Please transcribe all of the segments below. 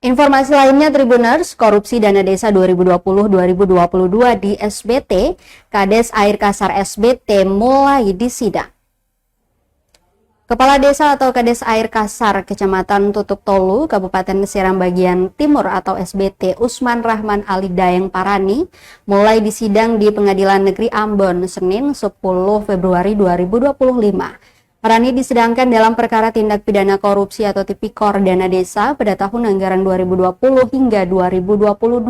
Informasi lainnya Tribuners, korupsi dana desa 2020-2022 di SBT, Kades Air Kasar SBT mulai disidang. Kepala Desa atau Kades Air Kasar Kecamatan Tutuk Tolu, Kabupaten Seram Bagian Timur atau SBT Usman Rahman Ali Daeng Parani mulai disidang di Pengadilan Negeri Ambon Senin 10 Februari 2025. Parani disidangkan dalam perkara tindak pidana korupsi atau tipikor dana desa pada tahun anggaran 2020 hingga 2022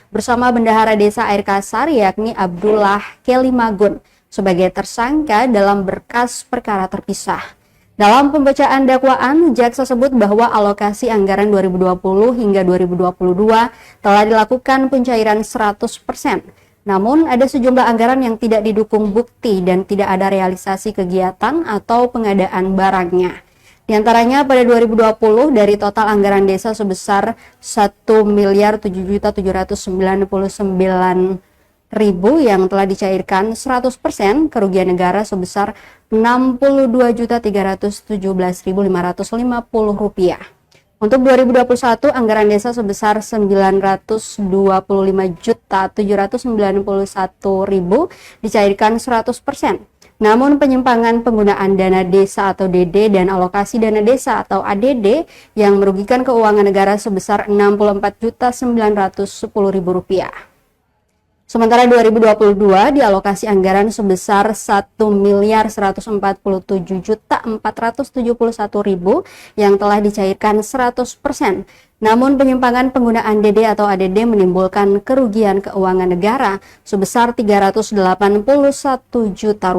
bersama Bendahara Desa Air Kasar yakni Abdullah Kelimagun sebagai tersangka dalam berkas perkara terpisah. Dalam pembacaan dakwaan, jaksa sebut bahwa alokasi anggaran 2020 hingga 2022 telah dilakukan pencairan 100%. Namun, ada sejumlah anggaran yang tidak didukung bukti dan tidak ada realisasi kegiatan atau pengadaan barangnya. Di antaranya pada 2020 dari total anggaran desa sebesar 1.7.799.000 yang telah dicairkan 100%, kerugian negara sebesar Rp62.317.550. Untuk 2021, anggaran desa sebesar Rp925.791.000 dicairkan 100%. Namun penyimpangan penggunaan dana desa atau DD dan alokasi dana desa atau ADD yang merugikan keuangan negara sebesar Rp64.910.000. Sementara 2022 dialokasi anggaran sebesar Rp1.147.471.000 yang telah dicairkan 100%. Namun penyimpangan penggunaan DD atau ADD menimbulkan kerugian keuangan negara sebesar Rp381 juta.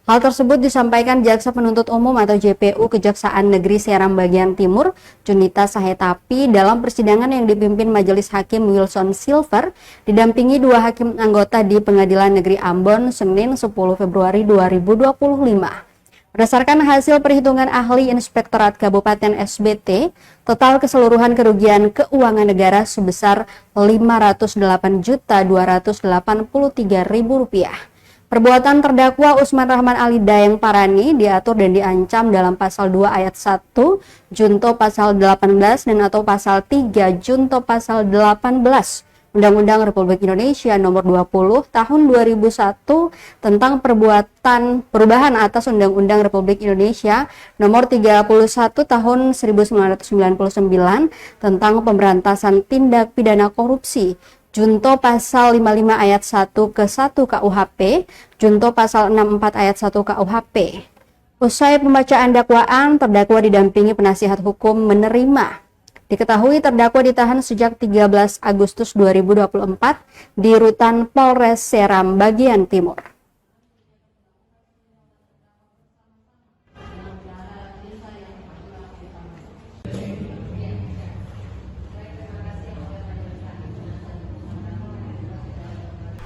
Hal tersebut disampaikan Jaksa Penuntut Umum atau JPU Kejaksaan Negeri Seram Bagian Timur, Junita Sahetapi dalam persidangan yang dipimpin Majelis Hakim Wilson Silver, didampingi dua hakim anggota di Pengadilan Negeri Ambon, Senin 10 Februari 2025. Berdasarkan hasil perhitungan ahli Inspektorat Kabupaten SBT, total keseluruhan kerugian keuangan negara sebesar Rp508.283.000. Perbuatan terdakwa Usman Rahman Ali Daeng Parani diatur dan diancam dalam pasal 2 ayat 1, junto pasal 18 dan atau pasal 3 junto pasal 18 Undang-Undang Republik Indonesia Nomor 20 Tahun 2001 tentang perubahan atas Undang-Undang Republik Indonesia Nomor 31 Tahun 1999 tentang pemberantasan tindak pidana korupsi, junto pasal 55 ayat 1 ke 1 KUHP, junto pasal 64 ayat 1 KUHP. Usai pembacaan dakwaan, terdakwa didampingi penasihat hukum menerima. Diketahui terdakwa ditahan sejak 13 Agustus 2024 di Rutan Polres Seram Bagian Timur.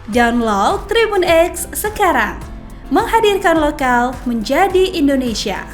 Download Tribun X sekarang, menghadirkan lokal menjadi Indonesia.